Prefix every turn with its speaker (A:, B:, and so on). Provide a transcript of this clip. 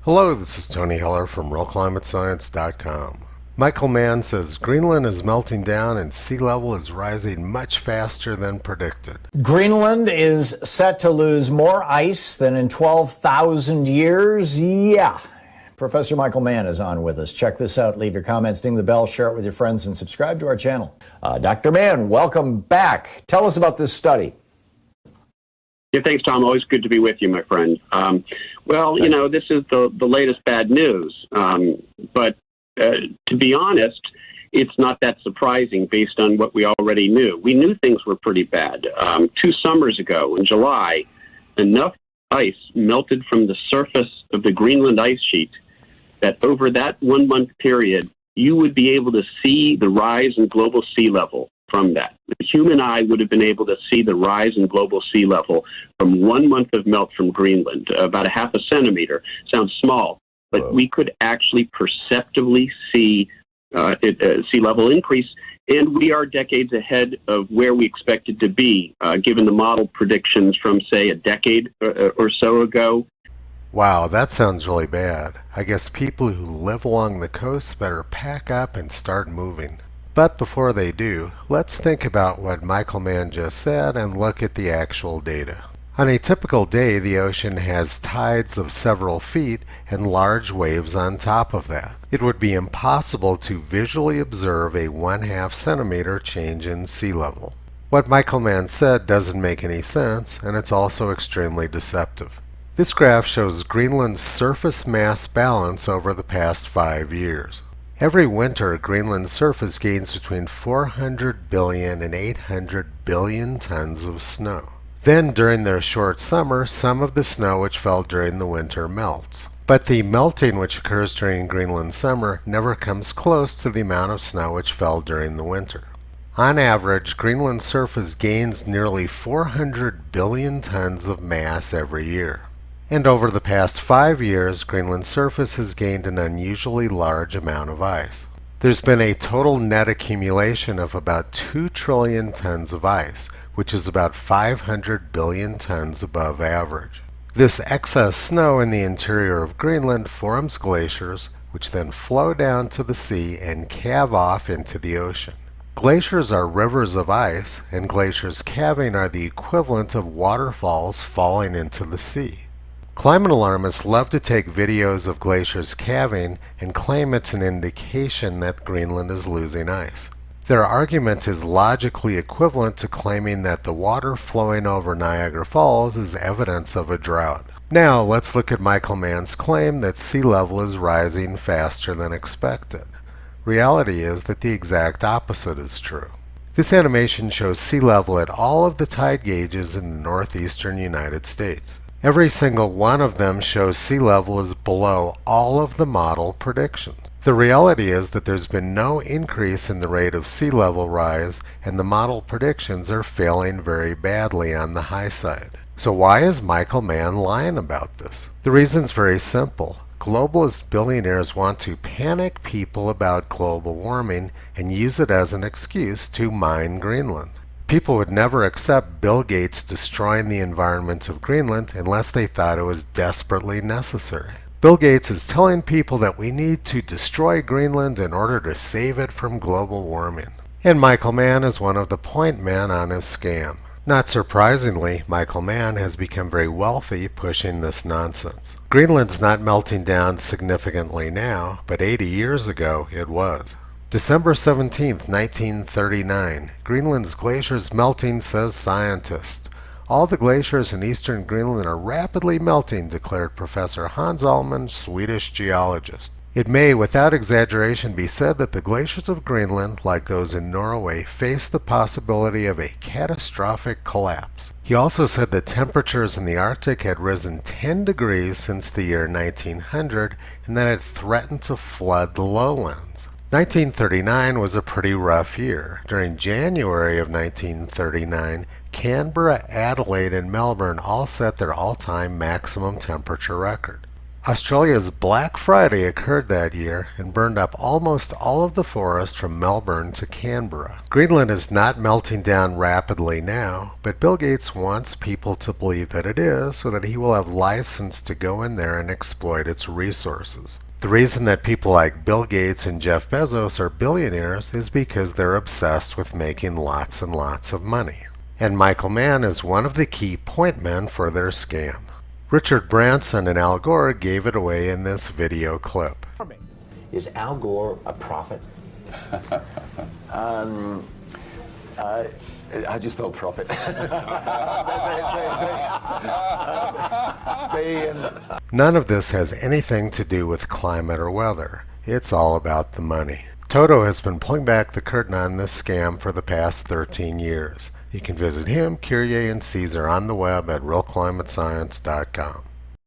A: Hello, this is Tony Heller from RealClimateScience.com. Michael Mann says Greenland is melting down and sea level is rising much faster than predicted.
B: Greenland is set to lose more ice than in 12,000 years. Yeah. Professor Michael Mann is on with us. Check this out. Leave your comments, ding the bell, share it with your friends, and subscribe to our channel. Dr. Mann, welcome back. Tell us about this study.
C: Yeah, thanks, Tom. Always good to be with you, my friend. This is the latest bad news. But to be honest, it's not that surprising based on what we already knew. We knew things were pretty bad. 2 summers ago in July, enough ice melted from the surface of the Greenland ice sheet that over that 1-month period, you would be able to see the rise in global sea level from that. The human eye would have been able to see the rise in global sea level from 1 month of melt from Greenland, about a half a centimeter. Sounds small, but
B: Whoa.
C: we could actually perceptibly see sea level increase, and we are decades ahead of where we expected to be, given the model predictions from, say, a decade or so ago.
A: Wow, that sounds really bad. I guess people who live along the coast better pack up and start moving. But before they do, let's think about what Michael Mann just said and look at the actual data. On a typical day, the ocean has tides of several feet and large waves on top of that. It would be impossible to visually observe a 1/2 centimeter change in sea level. What Michael Mann said doesn't make any sense, and it's also extremely deceptive. This graph shows Greenland's surface mass balance over the past 5 years. Every winter, Greenland's surface gains between 400 billion and 800 billion tons of snow. Then, during their short summer, some of the snow which fell during the winter melts. But the melting which occurs during Greenland's summer never comes close to the amount of snow which fell during the winter. On average, Greenland's surface gains nearly 400 billion tons of mass every year. And over the past 5 years, Greenland's surface has gained an unusually large amount of ice. There's been a total net accumulation of about 2 trillion tons of ice, which is about 500 billion tons above average. This excess snow in the interior of Greenland forms glaciers, which then flow down to the sea and calve off into the ocean. Glaciers are rivers of ice, and glaciers calving are the equivalent of waterfalls falling into the sea. Climate alarmists love to take videos of glaciers calving and claim it's an indication that Greenland is losing ice. Their argument is logically equivalent to claiming that the water flowing over Niagara Falls is evidence of a drought. Now let's look at Michael Mann's claim that sea level is rising faster than expected. Reality is that the exact opposite is true. This animation shows sea level at all of the tide gauges in the northeastern United States. Every single one of them shows sea level is below all of the model predictions. The reality is that there's been no increase in the rate of sea level rise, and the model predictions are failing very badly on the high side. So why is Michael Mann lying about this? The reason's very simple. Globalist billionaires want to panic people about global warming and use it as an excuse to mine Greenland. People would never accept Bill Gates destroying the environment of Greenland unless they thought it was desperately necessary. Bill Gates is telling people that we need to destroy Greenland in order to save it from global warming. And Michael Mann is one of the point men on his scam. Not surprisingly, Michael Mann has become very wealthy pushing this nonsense. Greenland's not melting down significantly now, but 80 years ago it was. December 17, 1939. Greenland's glaciers melting, says scientist. All the glaciers in eastern Greenland are rapidly melting, declared Professor Hans Ullmann, Swedish geologist. It may, without exaggeration, be said that the glaciers of Greenland, like those in Norway, face the possibility of a catastrophic collapse. He also said that temperatures in the Arctic had risen 10 degrees since the year 1900 and that it threatened to flood the lowlands. 1939 was a pretty rough year. During January of 1939, Canberra, Adelaide, and Melbourne all set their all-time maximum temperature record. Australia's Black Friday occurred that year and burned up almost all of the forest from Melbourne to Canberra. Greenland is not melting down rapidly now, but Bill Gates wants people to believe that it is so that he will have license to go in there and exploit its resources. The reason that people like Bill Gates and Jeff Bezos are billionaires is because they're obsessed with making lots and lots of money. And Michael Mann is one of the key point men for their scam. Richard Branson and Al Gore gave it away in this video clip.
D: Is Al Gore a prophet? How'd you spell prophet?
A: None of this has anything to do with climate or weather. It's all about the money. Toto has been pulling back the curtain on this scam for the past 13 years. You can visit him, Kyrie, and Caesar on the web at realclimatescience.com.